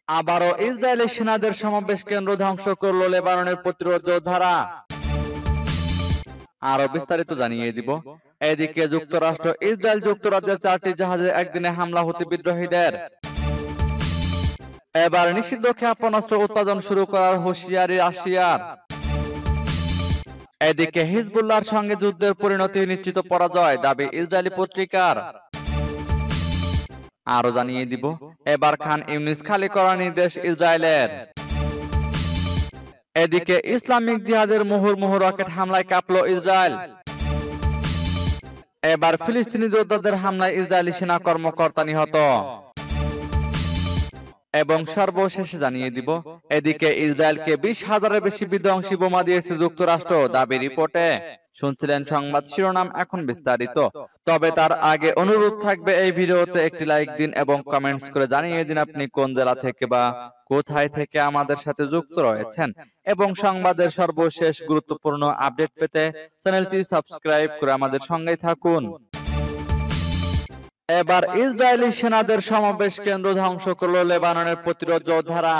আবারও ইসরায়েলি সেনাদের সমাবেশ কেন্দ্র ধ্বংস করল লেবাননের প্রতিরোধ যোদ্ধারা। আরো বিস্তারিত জানিয়ে দিব। এদিকে যুক্তরাষ্ট্র ইসরায়েল যুক্তরাজ্যের 4টি জাহাজে একদিনে হামলা হুতি বিদ্রোহীদের। এবার নিষিদ্ধ ক্ষেপণাস্ত্র উৎপাদন শুরু করার হুঁশিয়ারি রাশিয়ার। এদিকে হিজবুল্লাহর সঙ্গে যুদ্ধের পরিণতি নিশ্চিত পরাজয় দাবি ইসরায়েলি পত্রিকার। আরো জানিয়ে দিব। এবার খান ইউনিস খালি করার নির্দেশ ইসরায়েলের। এদিকে ইসলামিক জিহাদের মুহুর্মুহু রকেট হামলায় কাঁপল ইসরায়েল। এবার ফিলিস্তিনি যোদ্ধাদের হামলায় ইসরায়েলি সেনা কর্মকর্তা নিহত। এবং সর্বশেষে জানিয়ে দিব। এদিকে ইসরায়েলকে 20,000-এর বেশি বিধ্বংসী বোমা দিয়েছে যুক্তরাষ্ট্র দাবি রিপোর্টে। শুনছিলেন সংবাদ শিরোনাম, এখন বিস্তারিত। তবে তার আগে অনুরোধ থাকবে এই ভিডিওতে একটি লাইক দিন এবং কমেন্টস করে জানিয়ে দিন আপনি কোন জেলা থেকে বা কোথায় থেকে আমাদের সাথে যুক্ত রয়েছেন। এবং সংবাদের সর্বশেষ গুরুত্বপূর্ণ আপডেট পেতে চ্যানেলটি সাবস্ক্রাইব করে আমাদের সঙ্গেই থাকুন। এবার ইসরায়েলি সেনাদের সমাবেশ কেন্দ্র ধ্বংস করল লেবাননের প্রতিরোধ যোদ্ধারা।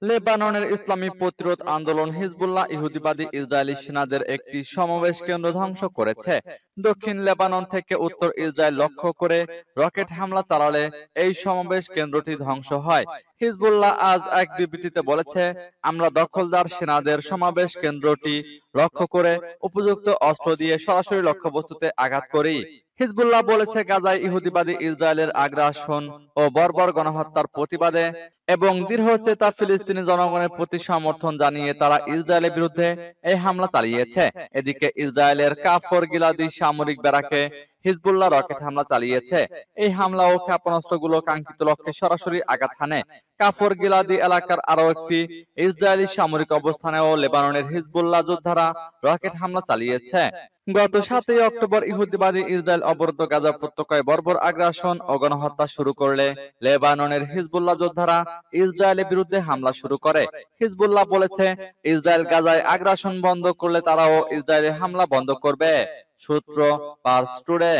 লেবাননের ইসলামী প্রতিরোধ আন্দোলন হিজবুল্লাহ ইহুদিবাদী ইসরায়েলি সেনাদের একটি সমাবেশ কেন্দ্র ধ্বংস করেছে। দক্ষিণ লেবানন থেকে উত্তর ইসরায়েল লক্ষ্য করে রকেট হামলা চালালে এই সমাবেশ কেন্দ্রটি ধ্বংস হয়। হিজবুল্লাহ আজ এক বিবৃতিতে বলেছে, আমরা দখলদার সেনাদের সমাবেশ কেন্দ্রটি লক্ষ্য করে উপযুক্ত অস্ত্র দিয়ে সরাসরি লক্ষ্যবস্তুতে আঘাত করি। হিজবুল্লাহ বলেছে, গাজায় ইহুদিবাদী ইসরায়েলের আগ্রাসন ও বর্বর গণহত্যার প্রতিবাদে এবং দৃঢ়চেতা ফিলিস্তিনি জনগণের প্রতি সমর্থন জানিয়ে তারা ইসরায়েলের বিরুদ্ধে এই হামলা চালিয়েছে। এদিকে ইসরায়েলের কাফর গিলাদি সামরিক ব্যারাকে হিজবুল্লাহ রকেট হামলা চালিয়েছে। এই হামলা ও ক্ষেপণাস্ত্রগুলো কাঙ্ক্ষিত লক্ষ্যে সরাসরি আঘাত হানে। কাফর গিলাদি এলাকার আরো একটি ইসরায়েলি সামরিক অবস্থানেও লেবাননের হিজবুল্লাহ যোদ্ধারা রকেট হামলা চালিয়েছে। গত 7 অক্টোবর ইহুদিবাদী ইসরায়েল অবরুদ্ধ গাজা উপত্যকায় বর্বর আগ্রাসন ও গণহত্যা শুরু করলে লেবাননের হিজবুল্লাহ যোদ্ধারা ইসরায়েলের বিরুদ্ধে হামলা শুরু করে। হিজবুল্লাহ বলেছে, ইসরায়েল গাজায় আগ্রাসন বন্ধ করলে তারাও ইসরায়েলের হামলা বন্ধ করবে। সূত্র পার্স টুডে।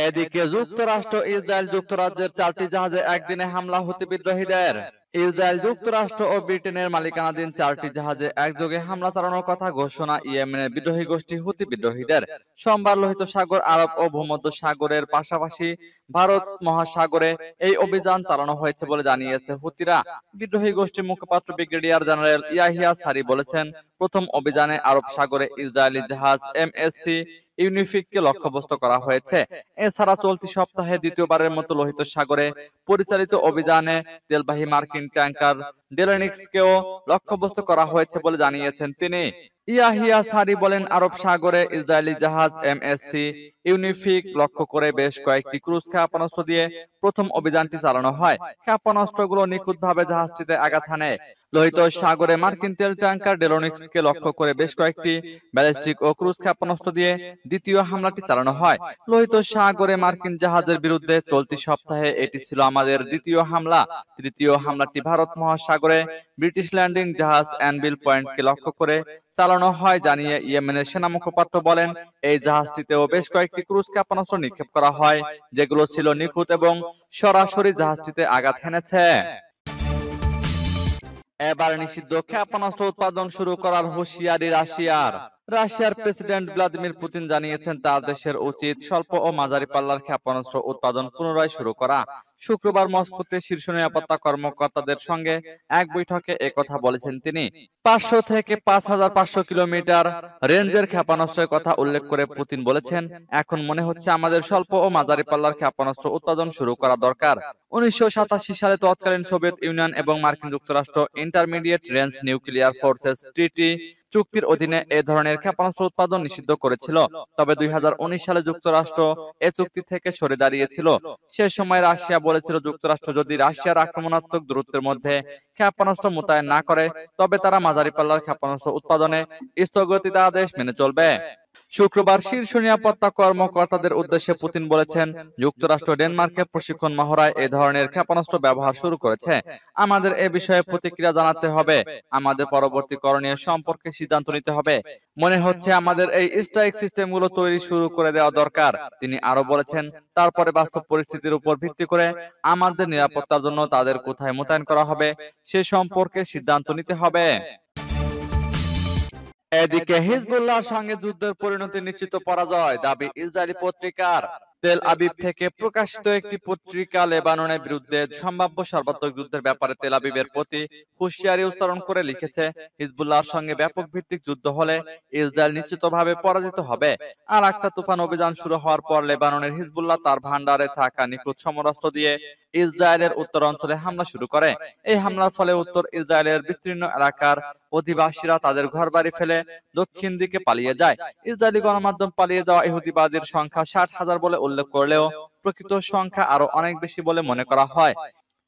এদিকে যুক্তরাষ্ট্র ইসরায়েল যুক্তরাজ্যের 4টি জাহাজে একদিনে হামলা হুতি বিদ্রোহীদের। ইসরায়েল যুক্তরাষ্ট্র ও ব্রিটেনের মালিকানাধীন 4টি জাহাজে একযোগে হামলা চালানোর কথা ঘোষণা ইয়েমেনের বিদ্রোহী গোষ্ঠী হুতি বিদ্রোহীদের। সোমবার লোহিত সাগর, আরব ও ভূমধ্য সাগরের পাশাপাশি ভারত মহাসাগরে এই অভিযান চালানো হয়েছে বলে জানিয়েছে হুতিরা। বিদ্রোহী গোষ্ঠীর মুখপাত্র ব্রিগেডিয়ার জেনারেল ইয়াহিয়া সারি বলেছেন, প্রথম অভিযানে আরব সাগরে ইসরায়েলি জাহাজ এমএসসি ইউনিফিককে লক্ষ্যবস্তু করা হয়েছে। এছাড়া চলতি সপ্তাহে দ্বিতীয়বারের মতো লোহিত সাগরে পরিচালিত অভিযানে তেলবাহী মার্কিন ট্যাঙ্কার ডেলেনিক্সকেও লক্ষ্যবস্তু করা হয়েছে বলে জানিয়েছেন তিনি। ইয়াহিয়া সারি বলেন, আরব সাগরে ইসরায়েলি জাহাজ এমএসসি ইউনিফিক লক্ষ্য করে বেশ কয়েকটি ক্রুজ ক্ষেপণাস্ত্র দিয়ে প্রথম অভিযানটি চালানো হয়। ক্ষেপণাস্ত্রগুলো নিখুঁতভাবে জাহাজটিতে আঘাত হানে। লোহিত সাগরে মার্কিন তেল ট্যাঙ্কার ডেলোনিক্সকে লক্ষ্য করে বেশ কয়েকটি ব্যালিস্টিক ও ক্রুজ ক্ষেপণাস্ত্র দিয়ে দ্বিতীয় হামলাটি চালানো হয়। লোহিত সাগরে মার্কিন জাহাজের বিরুদ্ধে চলতি সপ্তাহে এটি ছিল আমাদের দ্বিতীয় হামলা। তৃতীয় হামলাটি ভারত মহাসাগরে ব্রিটিশ ল্যান্ডিং জাহাজ অ্যানভিল পয়েন্টকে লক্ষ্য করে চালানো হয় জানিয়ে ইয়েমেনের সেনা মুখপাত্র বলেন, এই জাহাজটিতেও বেশ কয়েকটি ক্রুজ ক্ষেপণাস্ত্র নিক্ষেপ করা হয়, যেগুলো ছিল নিখুঁত এবং সরাসরি জাহাজটিতে আঘাত হেনেছে। এবার নিষিদ্ধ ক্ষেপণাস্ত্র উৎপাদন শুরু করার হুঁশিয়ারি রাশিয়ার। রাশিয়ার প্রেসিডেন্ট ভ্লাদিমির পুতিন জানিয়েছেন, তার দেশের উচিত স্বল্প ও মাঝারি পাল্লার ক্ষেপণাস্ত্র উৎপাদন পুনরায় শুরু করা। শুক্রবার মস্কোতে শীর্ষ নিরাপত্তা কর্মকর্তাদের সঙ্গে এক বৈঠকে একথা বলেছেন তিনি। 500 থেকে 5,500 কিলোমিটার রেঞ্জের ক্ষেপণাস্ত্রের কথা উল্লেখ করে পুতিন বলেছেন, এখন মনে হচ্ছে আমাদের স্বল্প ও মাঝারি পাল্লার ক্ষেপণাস্ত্র উৎপাদন শুরু করা দরকার। 1987 সালে তৎকালীন সোভিয়েত ইউনিয়ন এবং মার্কিন যুক্তরাষ্ট্র ইন্টারমিডিয়েট রেঞ্জ নিউক্লিয়ার ফোর্সেস ট্রিটি চুক্তির অধীনে এ ধরনের ক্ষেপণাস্ত্র উৎপাদন নিষিদ্ধ করেছিল। তবে 2019 সালে যুক্তরাষ্ট্র এ চুক্তি থেকে সরে দাঁড়িয়েছিল। সে সময় রাশিয়া বলেছিল, যুক্তরাষ্ট্র যদি রাশিয়ার আক্রমণাত্মক দূরত্বের মধ্যে ক্ষেপণাস্ত্র মোতায়েন না করে, তবে তারা মাঝারি পাল্লার ক্ষেপণাস্ত্র উৎপাদনে স্থগিতাদেশ মেনে চলবে। শুক্রবার শীর্ষ নিরাপত্তা কর্মকর্তাদের উদ্দেশ্যে পুতিন বলেছেন, যুক্তরাষ্ট্র ডেনমার্কে প্রশিক্ষণ মহড়ায় এ ধরনের ক্ষেপণাস্ত্র ব্যবহার শুরু করেছে। আমাদের এ বিষয়ে প্রতিক্রিয়া জানাতে হবে। আমাদের পরবর্তী করণীয় সম্পর্কে সিদ্ধান্ত নিতে হবে। মনে হচ্ছে আমাদের এই স্ট্রাইক সিস্টেমগুলো তৈরি শুরু করে দেওয়া দরকার। তিনি আরো বলেছেন, তারপরে বাস্তব পরিস্থিতির উপর ভিত্তি করে আমাদের নিরাপত্তার জন্য তাদের কোথায় মোতায়েন করা হবে সে সম্পর্কে সিদ্ধান্ত নিতে হবে। এদিকে হিজবুল্লাহর সঙ্গে যুদ্ধের পরিণতি নিশ্চিত পরাজয় দাবি ইসরায়েলি পত্রিকার। তেল আবিব থেকে প্রকাশিত একটি পত্রিকা লেবাননের বিরুদ্ধে সম্ভাব্য সর্বাত্মক যুদ্ধের ব্যাপারে তেল আবিবের প্রতি হুঁশিয়ারি উচ্চারণ করে লিখেছে, হিজবুল্লাহর সঙ্গে ব্যাপক ভিত্তিক যুদ্ধ হলে ইসরায়েল নিশ্চিতভাবে পরাজিত হবে। আল আকসা তুফান অভিযান শুরু হওয়ার পর লেবাননের হিজবুল্লাহ তার ভান্ডারে থাকা নিখুঁত সমরাস্ত্র দিয়ে ইসরায়েলের উত্তর অঞ্চলে হামলা শুরু করে। এই হামলার ফলে উত্তর ইসরায়েলের বিস্তীর্ণ এলাকার অধিবাসীরা তাদের ঘরবাড়ি ফেলে দক্ষিণ দিকে পালিয়ে যায়। ইসরায়েলি গণমাধ্যম পালিয়ে যাওয়া ইহুদিবাদীর সংখ্যা 60,000 বলে উল্লেখ করলেও প্রকৃত সংখ্যা আরো অনেক বেশি বলে মনে করা হয়।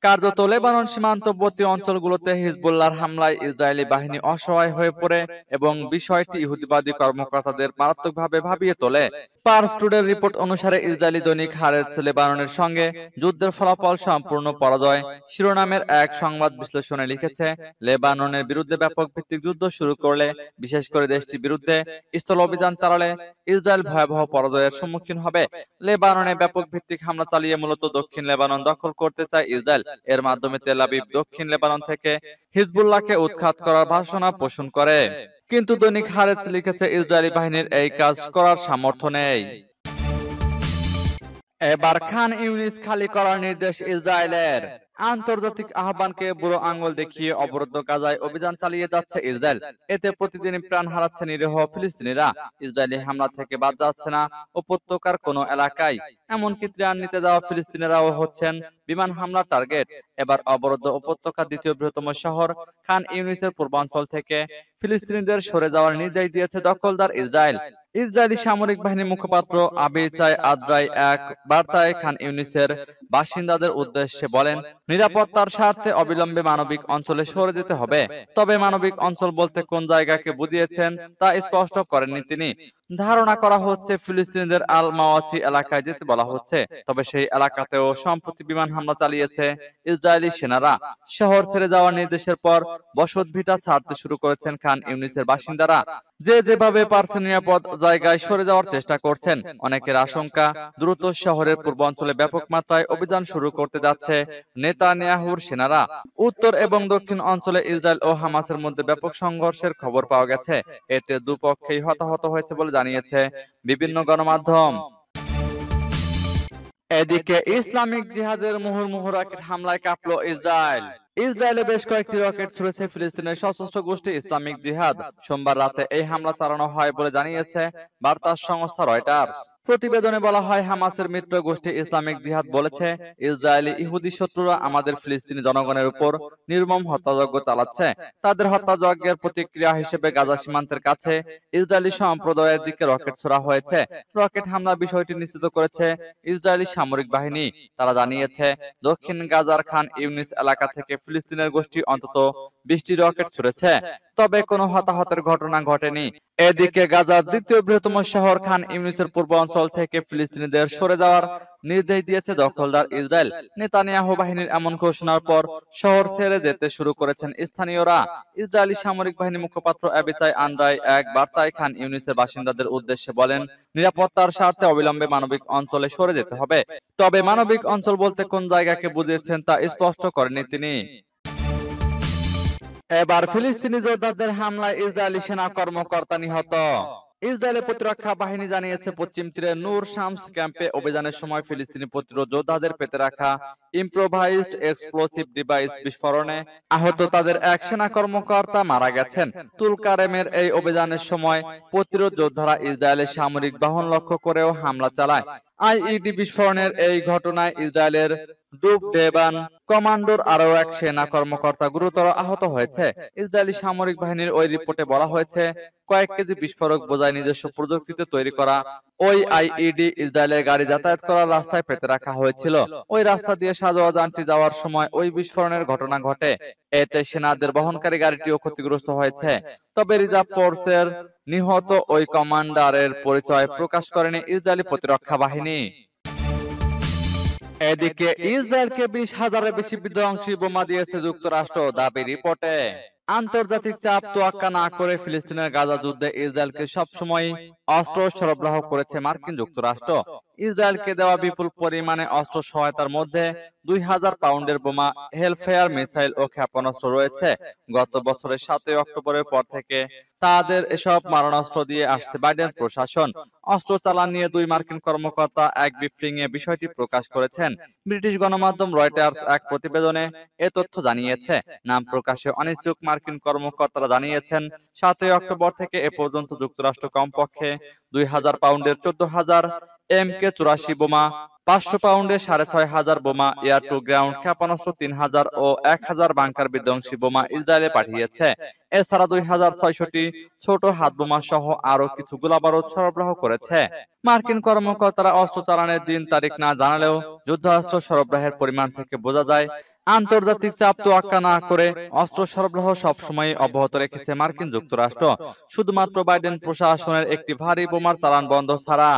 কার্যত লেবানন সীমান্তবর্তী অঞ্চলগুলোতে হিজবুল্লাহর হামলায় ইসরায়েলি বাহিনী অসহায় হয়ে পড়ে এবং বিষয়টি ইহুদিবাদী কর্মকর্তাদের মারাত্মকভাবে ভাবিয়ে তোলে। পার্স টুডের রিপোর্ট অনুসারে ইসরায়েলি দৈনিক হারেতস লেবাননের সঙ্গে যুদ্ধের ফলাফল সম্পূর্ণ পরাজয় শিরোনামের এক সংবাদ বিশ্লেষণে লিখেছে, লেবাননের বিরুদ্ধে ব্যাপক ভিত্তিক যুদ্ধ শুরু করলে, বিশেষ করে দেশটির বিরুদ্ধে স্থল অভিযান চালালে ইসরায়েল ভয়াবহ পরাজয়ের সম্মুখীন হবে। লেবাননে ব্যাপক ভিত্তিক হামলা চালিয়ে মূলত দক্ষিণ লেবানন দখল করতে চায় ইসরায়েল। এর মাধ্যমে তেল আবিব দক্ষিণ লেবানন থেকে হিজবুল্লাহকে উৎখাত করার ভাষণা পোষণ করে। কিন্তু দৈনিক হারেতস লিখেছে, ইসরায়েলি বাহিনীর এই কাজ করার সামর্থ্য নেই। এবার খান ইউনিস খালি করার নির্দেশ ইসরায়েলের। আন্তর্জাতিক আহ্বানকে বুড়ো আঙ্গুল দেখিয়ে অবরুদ্ধ গাজায় অভিযান চালিয়ে যাচ্ছে ইসরায়েল। এতে প্রতিদিন প্রাণ হারাচ্ছে নিরীহ ফিলিস্তিনিরা। ইসরায়েলি হামলা থেকে বাদ যাচ্ছে না উপত্যকার কোনো এলাকায়। এমনকি ত্রাণ নিতে যাওয়া ফিলিস্তিনিরাও হচ্ছেন বিমান হামলার টার্গেট। এবার অবরুদ্ধ উপত্যকার দ্বিতীয় বৃহত্তম শহর খান ইউনিসের পূর্বাঞ্চল থেকে ফিলিস্তিনিদের সরে যাওয়ার নির্দেশ দিয়েছে দখলদার ইসরায়েল। ইসরায়েলি সামরিক বাহিনীর মুখপাত্র আবিচাই আদ্রাই এক বার্তায় খান ইউনিসের বাসিন্দাদের উদ্দেশ্যে বলেন, নিরাপত্তার স্বার্থে অবিলম্বে মানবিক অঞ্চলে সরে যেতে হবে। তবে মানবিক অঞ্চল বলতে কোন জায়গাকে বুঝিয়েছেন তা স্পষ্ট করেননি তিনি। ধারণা করা হচ্ছে ফিলিস্তিনিদের আল মাওয়াচি এলাকায় যেতে বলা হচ্ছে। তবে সেই এলাকাতেও সম্প্রতি বিমান হামলা চালিয়েছে ইসরায়েলি সেনারা। শহর ছেড়ে যাওয়ার নির্দেশের পর বসতভিটা ছাড়তে শুরু করেছেন খান ইউনিসের বাসিন্দারা। যে যেভাবে পারছেন নিরাপদ জায়গায় সরে যাওয়ার চেষ্টা করছেন। অনেকের আশঙ্কা, দ্রুত শহরের পূর্বাঞ্চলে ব্যাপক মাত্রায় অভিযান শুরু করতে যাচ্ছে নেতানিয়াহুর সেনারা। উত্তর এবং দক্ষিণ অঞ্চলে ইসরায়েল ও হামাসের মধ্যে ব্যাপক সংঘর্ষের খবর পাওয়া গেছে। এতে দুপক্ষেই হতাহত হয়েছে বলে জানিয়েছে বিভিন্ন গণমাধ্যম। এদিকে ইসলামিক জিহাদের মুহুর্মুহু রকেট হামলায় কাঁপল ইসরায়েল। ইসরায়েলে বেশ কয়েকটি রকেট ছুড়েছে ফিলিস্তিনের সশস্ত্র গোষ্ঠী ইসলামিক জিহাদ। সোমবার রাতে এই হামলা চালানো হয় বলে জানিয়েছে বার্তা সংস্থা রয়টার্স। প্রতিবেদনে বলা হয়, হামাসের মিত্র গোষ্ঠী ইসলামিক জিহাদ বলেছে, ইসরায়েলি ইহুদি শত্রুরা আমাদের ফিলিস্তিনি জনগণের উপর নির্মম হত্যাযজ্ঞ চালাচ্ছে। তাদের হত্যাযজ্ঞের প্রতিক্রিয়া হিসেবে গাজা সীমান্তের কাছে ইসরায়েলি সম্প্রদায়ের দিকে রকেট ছোড়া হয়েছে। রকেট হামলার বিষয়টি নিশ্চিত করেছে ইসরায়েলি সামরিক বাহিনী। তারা জানিয়েছে, দক্ষিণ গাজার খান ইউনিস এলাকা থেকে ফিলিস্তিনের গোষ্ঠী অন্তত 20টি রকেট ছুড়েছে। তবে কোনো হতাহতের ঘটনা ঘটেনি। এদিকে গাজার দ্বিতীয় বৃহত্তম শহর খান ইউনিসের পূর্ব অঞ্চল থেকে ফিলিস্তিনিদের সরে যাওয়ার নির্দেশ দিয়েছে দখলদার ইসরায়েল। নেতানিয়াহু বাহিনীর এমন ঘোষণার পর শহর ছেড়ে যেতে শুরু করেছেন স্থানীয়রা। ইসরায়েলি সামরিক বাহিনীর মুখপাত্র আবিচাই আন্দ্রাই এক বার্তায় খান ইউনিসের বাসিন্দাদের উদ্দেশ্যে বলেন, নিরাপত্তার স্বার্থে অবিলম্বে মানবিক অঞ্চলে সরে যেতে হবে। তবে মানবিক অঞ্চল বলতে কোন জায়গাকে বুঝিয়েছেন তা স্পষ্ট করেননি তিনি। এবার ফিলিস্তিনি যোদ্ধাদের হামলায় ইসরায়েলি সেনা কর্মকর্তা নিহত। ইসরায়েলের প্রতিরক্ষা বাহিনী জানিয়েছে, পশ্চিম তীরে নূর শামস ক্যাম্পে অভিযানের সময় ফিলিস্তিনি প্রতিরোধ যোদ্ধাদের পেতে রাখা ইম্প্রোভাইজড এক্সপ্লোসিভ ডিভাইস বিস্ফোরণে আহত তাদের এক সেনা কর্মকর্তা মারা গেছেন। তুলকারেমের এই অভিযানের সময় প্রতিরোধ যোদ্ধারা ইসরায়েলের সামরিক বাহন লক্ষ্য করেও হামলা চালায়। আইইডি বিস্ফোরণের এই ঘটনায় ইসরায়েলের ডুব ডেবান কমান্ডোর আরও এক সেনা কর্মকর্তা গুরুতর আহত হয়েছে। ইসরায়েলি সামরিক বাহিনীর ওই রিপোর্টে বলা হয়েছে, কয়েক কেজি বিস্ফোরক বোঝাই নিজস্ব প্রযুক্তিতে তৈরি করা ওই আইইডি ইসরায়েলের গাড়ি যাতায়াত করার রাস্তায় পেতে রাখা হয়েছিল। ওই রাস্তা দিয়ে সাজোয়া যানটি যাওয়ার সময় ওই বিস্ফোরণের ঘটনা ঘটে। এতে সেনাদের বহনকারী গাড়িটিও ক্ষতিগ্রস্ত হয়েছে। তবে রিজার্ভ ফোর্সের নিহত ওই কমান্ডারের পরিচয় প্রকাশ করেনি ইসরায়েলি প্রতিরক্ষা বাহিনী। এদিকে ইসরায়েলকে 20,000-এর বেশি বিধ্বংসী বোমা দিয়েছে যুক্তরাষ্ট্র, দাবি রিপোর্টে। আন্তর্জাতিক চাপ তোয়াক্কা না করে ফিলিস্তিনের গাজা যুদ্ধে ইসরায়েলকে সবসময় অস্ত্র সরবরাহ করেছে মার্কিন যুক্তরাষ্ট্র। ইসরায়েলকে দেওয়া বিপুল পরিমাণে অস্ত্র সহায়তার মধ্যে 2,000 পাউন্ডের বোমা, হেলফেয়ার মিসাইল ও ক্ষেপণাস্ত্র রয়েছে। গত বছরের 7 অক্টোবরের পর থেকে তাদের এসব মারণাস্ত্র দিয়ে আসছে বাইডেন প্রশাসন। অস্ত্র চালান নিয়ে 2 মার্কিন কর্মকর্তা এক ব্রিফিংয়ে বিষয়টি প্রকাশ করেছেন। ব্রিটিশ গণমাধ্যম রয়টার্স এক প্রতিবেদনে এ তথ্য জানিয়েছে। নাম প্রকাশে অনিচ্ছুক মার্কিন কর্মকর্তারা জানিয়েছেন, 7 অক্টোবর থেকে এ পর্যন্ত যুক্তরাষ্ট্র কমপক্ষে 2,000 পাউন্ডের 14,000 MK-84 বোমা, 500 পাউন্ডের 6,500 বোমা, এয়ার টু গ্রাউন্ড ক্ষেপণাস্ত্র 3,000 ও 1,000 বাংকার বিধ্বংসী বোমা ইসরায়েলে পাঠিয়েছে। এছাড়া 2,600টি ছোট হাতবোমা সহ আরো কিছু গোলাবারুদ সরবরাহ করেছে। মার্কিন কর্মকর্তারা অস্ত্র চালানের দিন তারিখ না জানালেও যুদ্ধাস্ত্র সরবরাহের পরিমাণ থেকে বোঝা যায়, আন্তর্জাতিক চাপ তোয়াক্কা না করে অস্ত্র সরবরাহ সবসময় অব্যাহত রেখেছে মার্কিন যুক্তরাষ্ট্র, শুধুমাত্র বাইডেন প্রশাসনের একটি ভারী বোমার চালান বন্ধ ছাড়া।